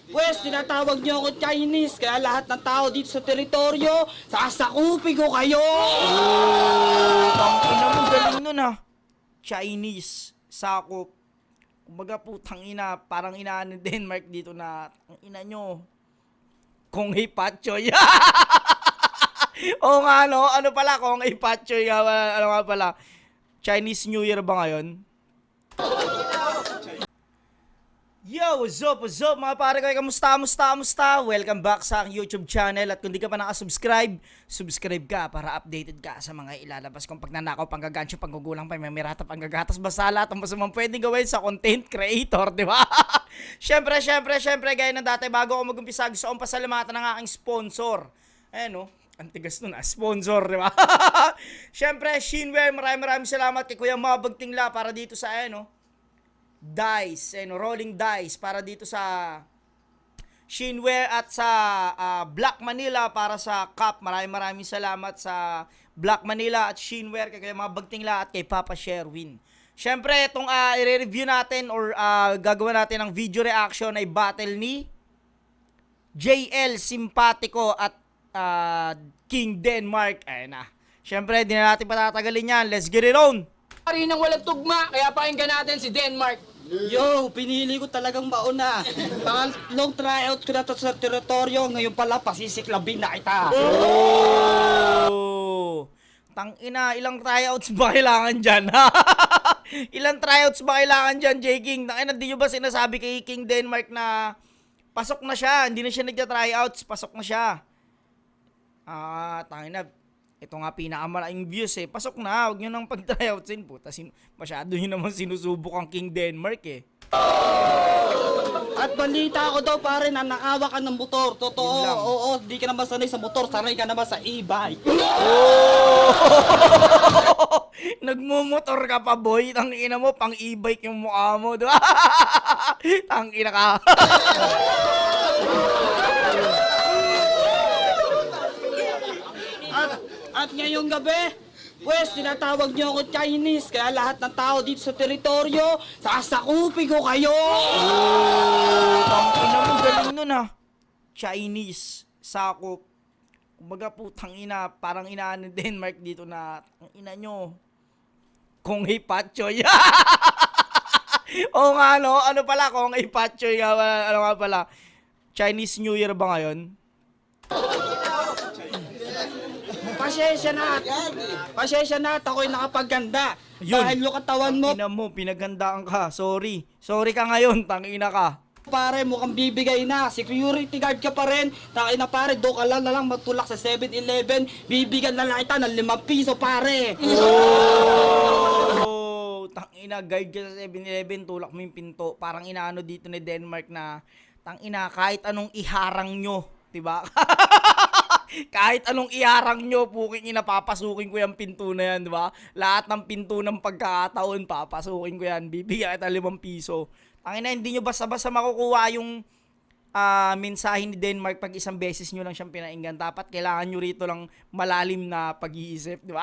Pwes, tinatawag niyo ako Chinese, kaya lahat ng tao dito sa teritoryo, sasakupin ko kayo! Tangina mo, galing nun ah. Chinese, sakop. Kumbaga putang ina, parang inaan ni Denmark dito na, ang ina nyo, Kung Hei Patchoy. Oo nga no, ano pala, Kung Hei Patchoy nga, ano nga pala, Chinese New Year ba ngayon? Yo, what's up mga pare ko, kamusta? Welcome back sa aking YouTube channel at kung di ka pa nakasubscribe, subscribe ka para updated ka sa mga ilalabas kong pagnanakaw, panggagancho, panggugulang, pamimirata, panggagatas, basta lahat ang masamang pwedeng gawin sa content creator, di ba? Syempre, gaya ng dati, bago ako mag-umpisa, gusto kong pasalamatan ng aking sponsor. Ayan o, antigas nun sponsor, di ba? Syempre, Shinware, maraming salamat kay Kuya Mabag Tingla para dito sa ayan o, dice, rolling dice para dito sa Shinware at sa Black Manila para sa cup. Maraming salamat sa Black Manila at Shinware kay mga Bagtingla at kay Papa Sherwin. Syempre, itong i-review natin or gagawin natin ng video reaction ay battle ni JL Simpatico at King Denmark. Ayun na. Syempre, di na natin patatagalin yan. Let's get it on! Rin ng walang tugma, kaya pakinggan natin si Denmark. Yo, pinili ko talagang mauna. Pangatlong tryout ko na to sa teritoryo, ngayon pala pasisiklabin na kita. Oh! Tangina, ilang tryouts ba kailangan dyan? Ilang tryouts ba kailangan dyan, J. King? Tangina, di nyo ba sinasabi kay King Denmark na pasok na siya, hindi na siya nagja-tryouts, pasok na siya. Tangina, ito nga pinakamalaking views eh. Pasok na, huwag nyo nang pag-tryoutsin. Puta, masyado nyo naman sinusubok ang King Denmark eh. At balita ko daw pare na nakawa ka ng motor. Totoo, oo, di ka naman sanay sa motor, sanay ka naman sa e-bike. Oh! Nagmumotor ka pa boy, tangina mo, pang e-bike yung mukha mo. Diba? Tangina ka. At ngayong gabi, pwes, tinatawag niyo ako Chinese, kaya lahat ng tao dito sa teritoryo, sasakupin ko kayo! Tangina mo, galing nun ah. Chinese, sakop. Kumbaga putang ina, parang inaan ni Denmark dito na, ang ina nyo, Kung Hei Patchoy. Oo nga no, ano pala, Kung Hei Patchoy nga, ano nga pala, Chinese New Year ba ngayon? Pasensya na at ako'y nakapaganda. Yun. Dahil yung katawan mo, Tangina mo, pinagandaan ka, sorry. Sorry ka ngayon, tangina ka. pare, mukhang bibigay na. Security guard ka pa rin. Takina pare, do ka lang na lang matulak sa 7-Eleven. Bibigyan na lang kita ng 5 piso pare. Oh, tangina, guide ka sa 7-Eleven, tulak mo yung pinto. Parang inaano dito ni Denmark na, tangina, kahit anong iharang nyo, diba? Kahit anong iharang nyo, puking ina, papasukin ko yung pinto na yan, diba? Lahat ng pinto ng pagkakataon, papasukin ko yan. Bibigyan kita 5 piso. Tangina, hindi nyo basta-basta makukuha yung mensahe ni Denmark pag isang beses nyo lang siyang pinainggan. Dapat kailangan nyo rito lang malalim na pag-iisip, diba?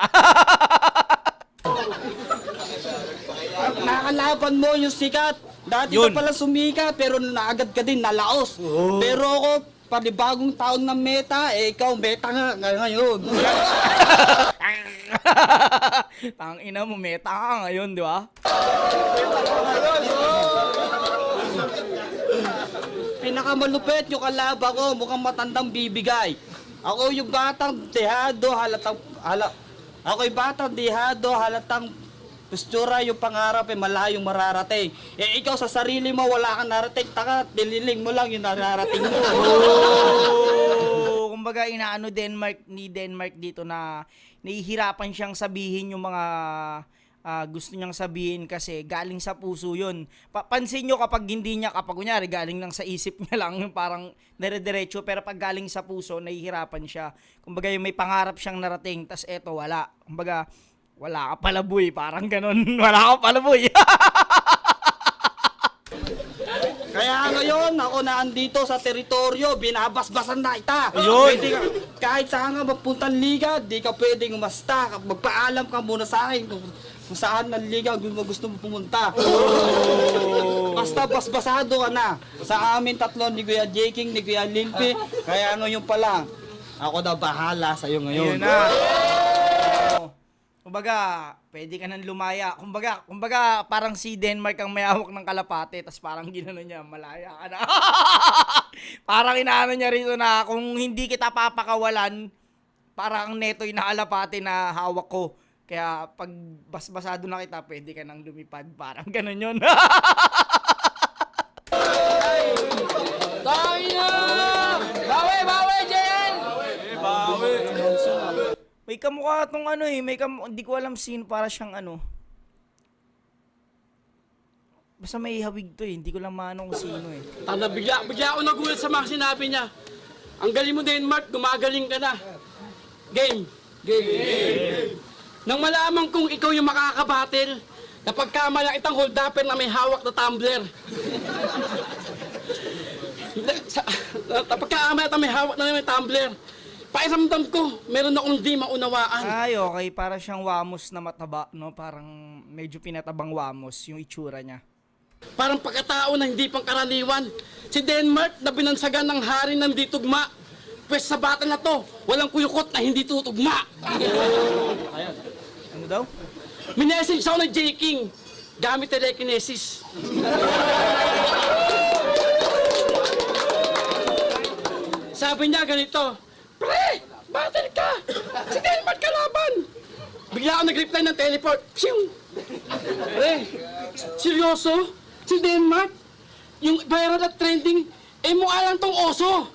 Nakalaban mo yung sikat. Dati Yun. ka pala sumikat, pero naagad ka din, nalaos. Pero ako, panibagong taon ng meta, ikaw meta nga ngayon. Tangina mo, meta ka ngayon, di ba? Pinakamalupit yung kalaban ko, mukhang matandang bibigay. Ako yung batang dehado, ako'y batang dehado, halatang postura yung pangarap malayong mararating. Eh ikaw sa sarili mo wala kang narating, taka, dililing mo lang yung nararating mo. Oh, kumbaga inaano ni Denmark dito na nahihirapan siyang sabihin yung mga gusto niyang sabihin kasi galing sa puso yun. Pansin nyo kapag hindi niya, kapag kunyari galing lang sa isip niya lang, parang nare-diretso, pero pag galing sa puso, nahihirapan siya. Kumbaga yung may pangarap siyang narating, tas eto wala. Kumbaga, wala ka pala boy, parang ganun, wala ka pala boy. Kaya ngayon, ako na andito sa teritoryo, binabasbasan na kita. Ayun. Kahit saan ka magpuntang liga, di ka pwedeng umasta. Magpaalam ka muna sa akin kung saan ng liga gusto mo pumunta. Basta basbasado ka na. Sa amin tatlo, ni Kuya Jeking, ni Kuya Limpi. Kaya ngayon pa lang, ako na bahala sa'yo ngayon. Ayun na. Kumbaga, pwede ka nang lumaya. Kumbaga, parang si Denmark ang may hawak ng kalapate, tas parang ginano niya, malaya ka na. Parang inaano niya rito na kung hindi kita papakawalan, parang neto'y na kalapate na hawak ko. Kaya pag basbasado na kita, pwede ka nang lumipad. Parang ganun yun. Tayo na! Bawi, bawi, Jen! May kamukha tong ano eh, hindi ko alam sino, para siyang ano. Basta may hawig to eh, hindi ko lang maano kung sino eh. Tanda, bigla ako nagulat sa mga sinabi niya. Ang galing mo, Denmark, gumagaling ka na. Game. Nang malaman kong ikaw yung makakabatil, napagkamalang itang hold-upper na may hawak na tumbler. Napagkamalang itang may hawak na may tumbler. Pairamdam ko, meron akong di maunawaan. Ay, okay, para siyang wamos na mataba, no? Parang medyo pinatabang wamos yung itsura niya. Parang pagkatao na hindi pangkaraniwan. Si Denmark na binansagan ng hari ng di tugma. Pwes sa battle na to, walang kuyukot na hindi tutugma. Ano daw? Minessage ako ng J-King gamit telekinesis. Sabi niya ganito, "Pre, battle ka! Si Denmark kalaban!" Bigla ako nag-reply ng teleport. Pshing! Pre, seryoso? Si Denmark? Yung viral at trending, mukha lang tong oso.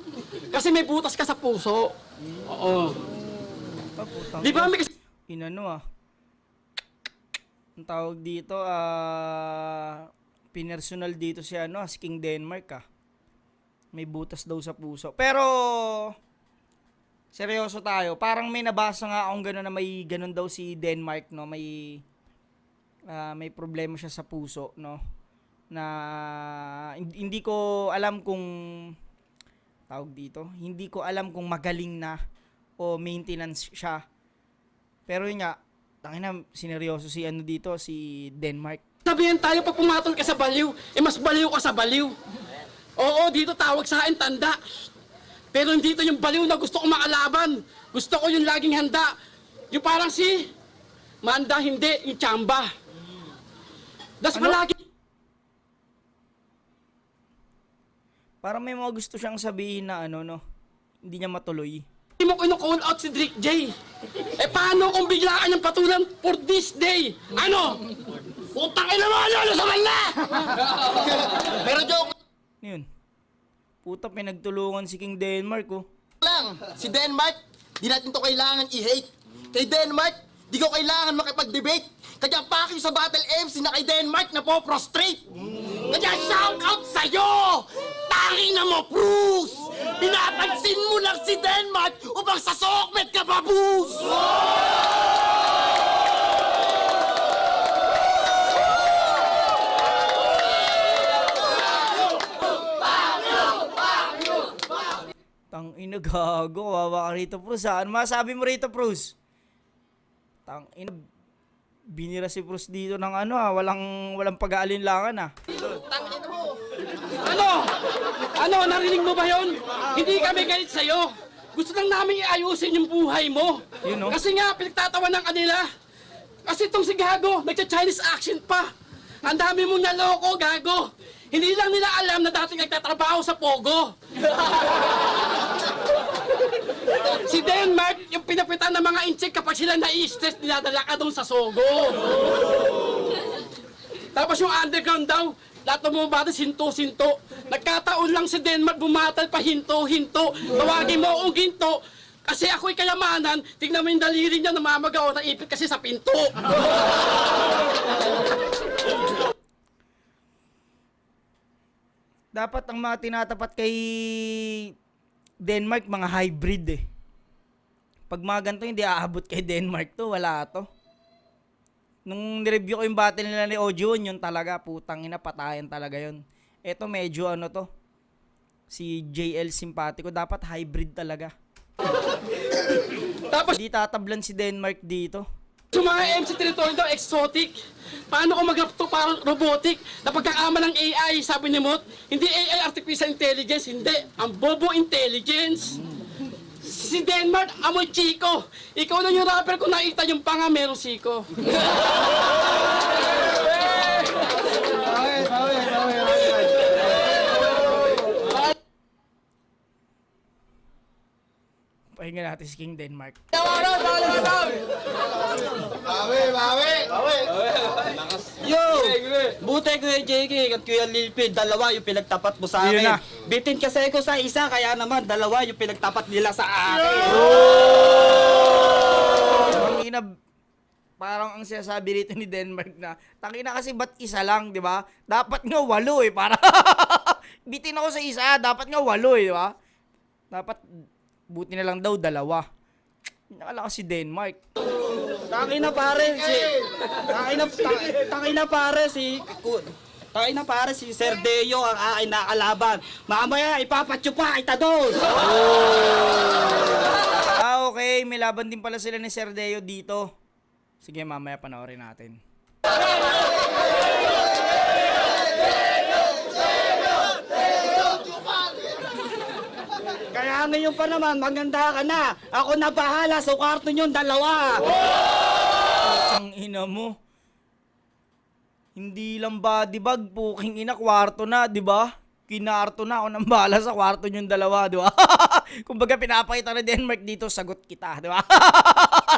Kasi may butas ka sa puso. Oo. Di ba may Inano ah. Ang tawag dito, pinersonal dito si si King Denmark ah. May butas daw sa puso. Pero, seryoso tayo. Parang may nabasa nga akong gano'n na may gano'n daw si Denmark, no? May problema siya sa puso, no? Na hindi ko alam kung tawag dito. Hindi ko alam kung magaling na o maintenance siya. Pero yun nga, tangina, sineryoso si dito, si Denmark. sabihin tayo pag pumatol ka sa baliw, mas baliw ka sa baliw. Oo, dito tawag sa akin tanda. Pero dito yung baliw na gusto ko makalaban. Gusto ko yung laging handa. Yung parang si Manda, hindi, yung Chamba. Das palagi. Parang may mga gusto siyang sabihin na hindi niya matuloy. Hindi mo kino-call out si Drake J. Paano kung biglaan niyang patulan for this day? Ano? Putang ina mo, ano sa na? Pero joke Yun. Puta, pinagtulungan si King Denmark, oh. lang, si Denmark, di natin to kailangan i-hate. Kay Denmark, di ko kailangan makipag-debate. Kaya pakyo sa Battle MC na kay Denmark na po prostrate. Kaya shout out sa'yo! Tangi na mo, Bruce! Pinapansin mo lang si Denmark upang sa sokmet ka, babus! Tang ina, gago, wawa ka rito, Bruce. Ano masabi mo rito, Bruce? Tang ina, binira si Bruce dito ng walang pag-aalinlangan ah. Ano, narinig mo ba yun? Hindi kami galit sa'yo. Gusto lang namin iayusin yung buhay mo. Yun, no? Kasi nga, pinagtatawa ng kanila. Kasi itong si Gago, nagcha-Chinese accent pa. Ang dami mong naloko, Gago. Hindi lang nila alam na dating nagtatrabaho sa Pogo. Si Denmark, yung pinapitan ng mga incheck kapag sila nai-stress, dinadala ka doon sa Sogo. Tapos yung underground daw, lahat ng mga bata, sinto-sinto. Nagkataon lang si Denmark, bumatal pa hinto-hinto. Tawagin mo akong ginto. Kasi ako'y kayamanan, tignan mo yung daliri niya, namamagaw, naipit kasi sa pinto. Dapat ang mga tinatapat kay Denmark, mga hybrid eh. Pag mga ganito hindi aabot kay Denmark to, wala to. Nung nireview ko yung battle nila ni Ojuon, yun talaga, putang ina, patayan talaga yun. Eto medyo to, si JL simpatiko, dapat hybrid talaga. Tapos, Hindi tatablan si Denmark dito. Sa mga MC territory daw, exotic. Paano ko mag-rap to parang robotic? Napagkakama ng AI, sabi ni Mot. Hindi AI, artificial intelligence. Hindi, ang bobo intelligence. Si Denmark, amoy Chico. Ikaw lang yung rapper ko nakita yung panga, merong siko. Pahinga natin si King Denmark. Yo! Buti Kuya JK at Kuya Lilpid, dalawa yung pinagtapat mo sa Yun akin. na. Bitin kasi ako sa isa, kaya naman dalawa yung pinagtapat nila sa akin. Tangina, parang ang sinasabi rito ni Denmark na, tangina kasi ba't isa lang, di ba? Dapat nga 8 eh, para bitin ako sa isa, dapat nga 8 eh, di ba? Dapat, buti na lang daw 2. Nakalakas si Denmark. Tangina pare si Sir Deo ang aking nakalaban. Mamaya ipapatyo pa kita doon. Okay, may laban din pala sila ni Sir Deo dito. Sige, mamaya panoorin natin. Kaya ngayon pa naman, maganda ka na. Ako na bahala sa kwarto niyong dalawa. Ang ina mo. Hindi lang body bag, puking ina, kwarto na, di ba? Kinarto na ako ng bala sa kwarto niyong dalawa, di ba? Kumbaga pinapakita na Denmark dito, sagot kita, di ba?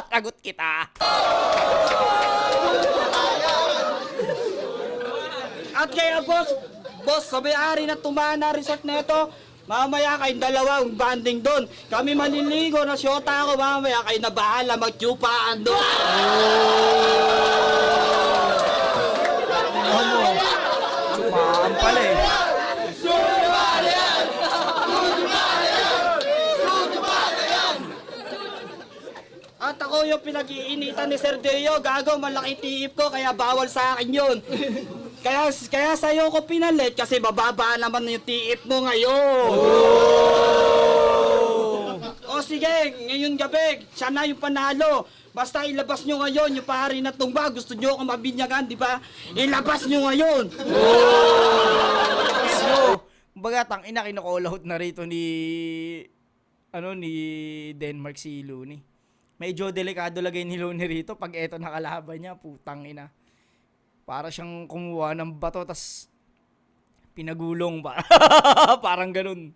Sagot kita. At kaya boss, sa may-ari na Tumana Resort na ito, mamaya kayong dalawang banding doon. Kami maliligo na syota ako, mamaya kayo na bahala magtupaan doon. Sumaan pala eh. At ako yung pinag-iinitan ni Sir Deo, gago, malaki tiip ko, kaya bawal sa akin yun. Kaya sa'yo ko pinalit kasi bababa naman yung tiip mo ngayon. O sige, ngayon gabi, siya na yung panalo. Basta ilabas nyo ngayon yung pahari na tumba. Gusto nyo ako mabinyagan, di ba? Ilabas nyo ngayon. So, kumbaga tangina kinocall out na rito ni Denmark si Looney. Medyo delikado lagay ni Looney rito pag eto nakalaban niya, putang ina. Para siyang kumuha ng bato tas pinagulong ba? Parang ganun.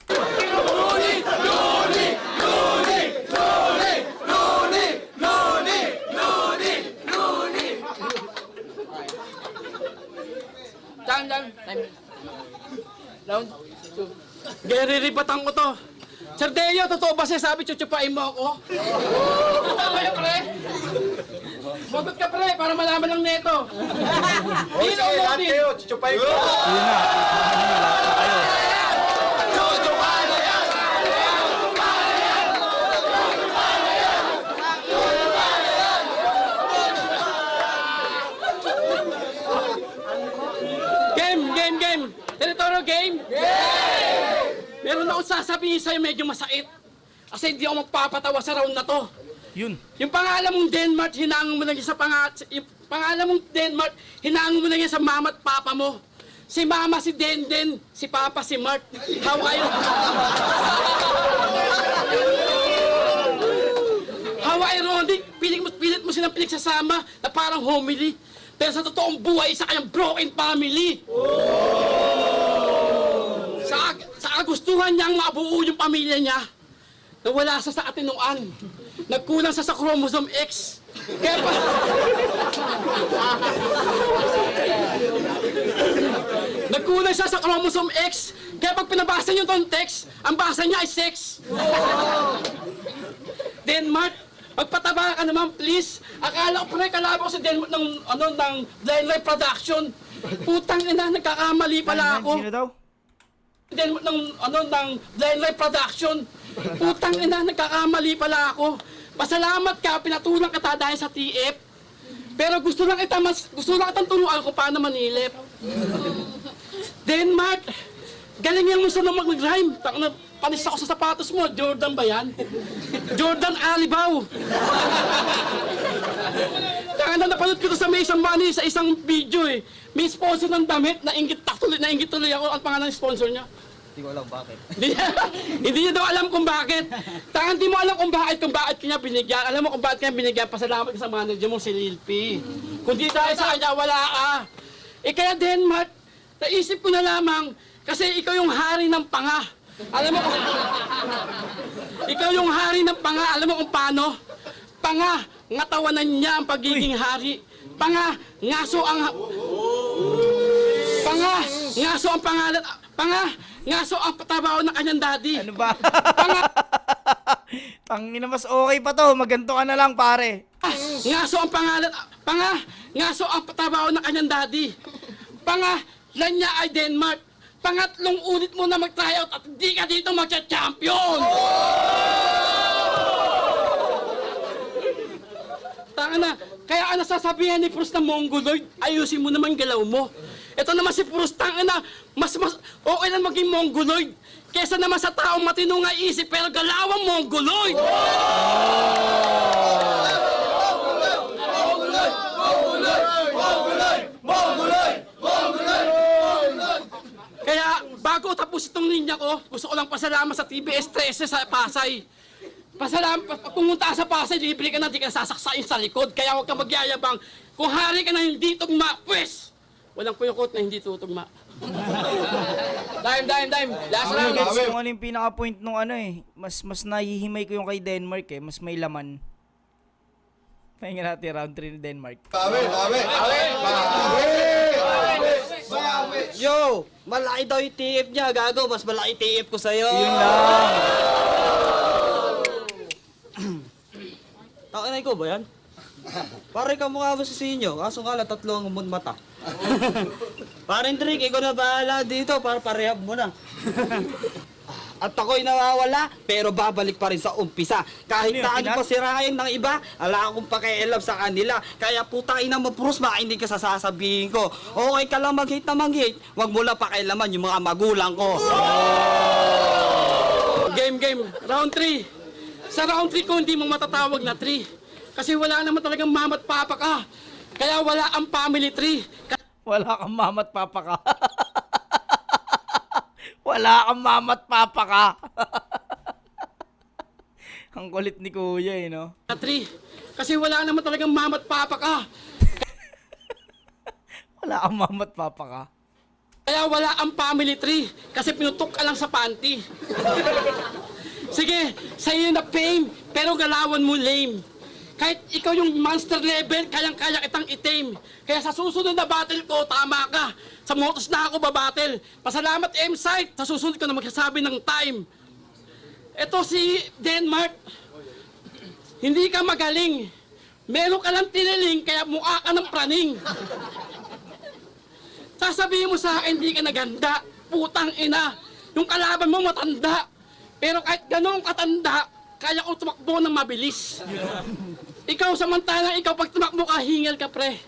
Time. Round 2. Geri-ribatan ko to. Sir Deo, totoo ba siya sabi chuchupain mo ako? Tama yan, pre? Magot ka, pre, para malaman lang neto. Dino, Lodi. Chuchupain ko. Yun na. Game. Territorial game? Meron ako sasabihin sa'yo medyo masait. Kasi hindi ako magpapatawa sa round na to. Yun. Yung pangalan mong Denmark, hinangon mo na yan yung pangalan mong Denmark, hinangon mo na yan sa mama at papa mo. Si mama si Denden, si papa si Mart. How are you? How ironic, pilit mo silang pinagsasama na parang homily. Pero sa totoong buhay, isa kayang broken family. Sa kagustuhan niyang mabuo yung pamilya niya, nawala sa katinuan. Nagkulang sa chromosome X. Kaya pa... Nagkulang siya sa chromosome X. Kaya pag pinabasa niyo itong text, ang basa niya ay sex. Denmark, magpataba ka naman, please. Akala ko pre, kalaban ko sa Denmark ng Blind Life Production. Putang ina, nagkakamali pala ako. Sino daw? Denmark ng Blind Life Production. Putang ina, nagkakamali pala ako. Pasalamat ka, pinatulang kita dahil sa TF. Pero gusto lang kitang turuan kung paano manilip. Denmark, Galingan mo sa nang mag-rhyme. Taka na, panis ako sa sapatos mo. Jordan ba yan? Jordan Alibaw. Taka na, napanood ko to sa Mason Money sa isang video eh. May sponsor ng damit, nainggit tuloy ako. Ang pangalan ng sponsor niya. Hindi ko alam bakit. Hindi niya daw alam kung bakit. Taka, hindi mo alam kung bakit kanya binigyan. Alam mo kung bakit kanya binigyan. Pasalamat ka sa manager mo, si Lil P. Kung di dahil sa kanya, wala ka. Eh kaya Denmark, naisip ko na lamang, kasi ikaw yung hari ng panga. Alam mo kung... ikaw yung hari ng panga, alam mo kung paano? Panga, ngatawanan niya ang pagiging hari. Panga, ngaso ang... Panga, ngaso ang pangalan... Panga, ngaso ang trabaho ng kanyang daddy. Ano ba? Tangina, mas okay pa to. Maganto ka na lang, pare. Ngaso ang pangalan... Panga, ngaso ang trabaho ng kanyang daddy. Panga, niya ay Denmark. Pangatlong ulit mo na mag-tryout at hindi ka dito magcha-champion! Tanga na, kaya ang nasasabihan ni Proust na Mongoloid, ayusin mo naman galaw mo. Ito naman si Proust, tanga na, mas okay lang maging Mongoloid kesa naman sa taong matinong isip pero galawang Mongoloid! Kaya bago tapos itong linya ko, gusto ko lang pasalamat sa TBS 13 sa Pasay. Pasalamat, pag pumunta ka sa Pasay, libre ka na, di ka sasaksain sa likod. Kaya huwag ka magyayabang. Kung hari ka na hindi tugma, pwes! Walang kuyukot na hindi tutugma. Time. Last Ang round. gets kung ano yung pinaka-point nung ano eh. Mas nahihimay ko yung kay Denmark eh. Mas may laman. Pahinga natin round 3 ni Denmark. Yo! Malaki daw yung TF niya, gago. Mas malaki TF ko sa'yo. Yun lang. Takinay ko ba yan? Pare ka mukha mo sa sinyo, kaso nga lang 3 ang mata. Parin Drake, ikaw na bahala dito para parehab mo na. At ako'y nawawala, pero babalik pa rin sa umpisa. Kahit Ano yun, taano Pinas? pa sirain ng iba, ala akong pakialam sa kanila. Kaya putain na mo, Prus, makinig ka sa sasabihin ko. Okay ka lang mag-hate na mag-hate, wag mo lang pakialaman yung mga magulang ko. Game. Round 3. Sa round 3 ko, hindi mo matatawag na 3. Kasi wala naman talagang mama at papa ka. Kaya wala ang family tree. Wala kang mama at papa ka. Wala kang mama at papa ka. Ang kulit ni Kuya eh, no? Na 3. Kasi wala naman talagang mama at papa ka. Wala kang mama at papa ka. Kaya wala ang family tree. Kasi pinutok ka lang sa panty. Sige, sa'yo na fame, pero galawan mo lame. Kahit ikaw yung monster level, kayang-kaya kitang itim. Kaya sa susunod na battle ko, tama ka. Sa motos na ako babattle. Pasalamat M-Site, sa susunod ko na magsasabi ng time. Ito si Denmark. Hindi ka magaling. Meron ka lang tiniling, kaya mukha ka ng praning. Sasabihin mo sa akin, hindi ka naganda. Putang ina. Yung kalaban mo matanda. Pero kahit ganong katanda, kaya ko tumakbo ng mabilis. Ikaw samantalang ikaw pag tumakbo ka, hingal ka pre.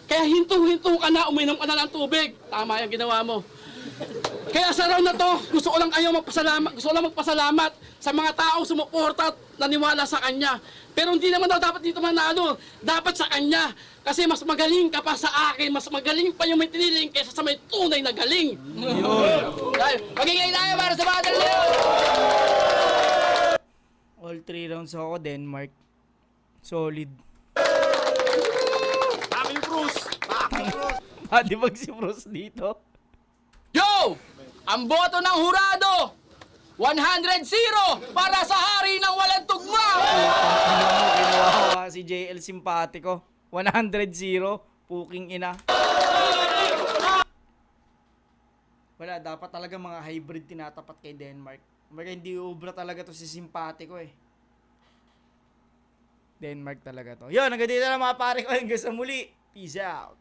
Kaya hinto-hinto ka na, uminom ka na ng tubig. Tama yung ginawa mo. Kaya sa round na to, gusto ko lang magpasalamat sa mga taong sumuporta at naniwala sa kanya. Pero hindi naman daw dapat dito manalo, dapat sa kanya. Kasi mas magaling ka pa sa akin, mas magaling pa yung may tiniling kaysa sa may tunay na galing. Magiging tayo para sa battle na yun. All 3 rounds ako, Denmark. Solid. Aking Bruce! Di ba si Bruce dito? Yo! Ang boto ng hurado, 100-0 para sa hari ng walang tugma! Kinuha si JL Simpatico. 100-0. Puking ina. Wala, dapat talaga mga hybrid tinatapat kay Denmark. Kumbaga hindi ubra talaga to si Simpatico eh. Denmark talaga to. Yun, hanggang dito na mga pare ko. Hanggang sa muli. Peace out.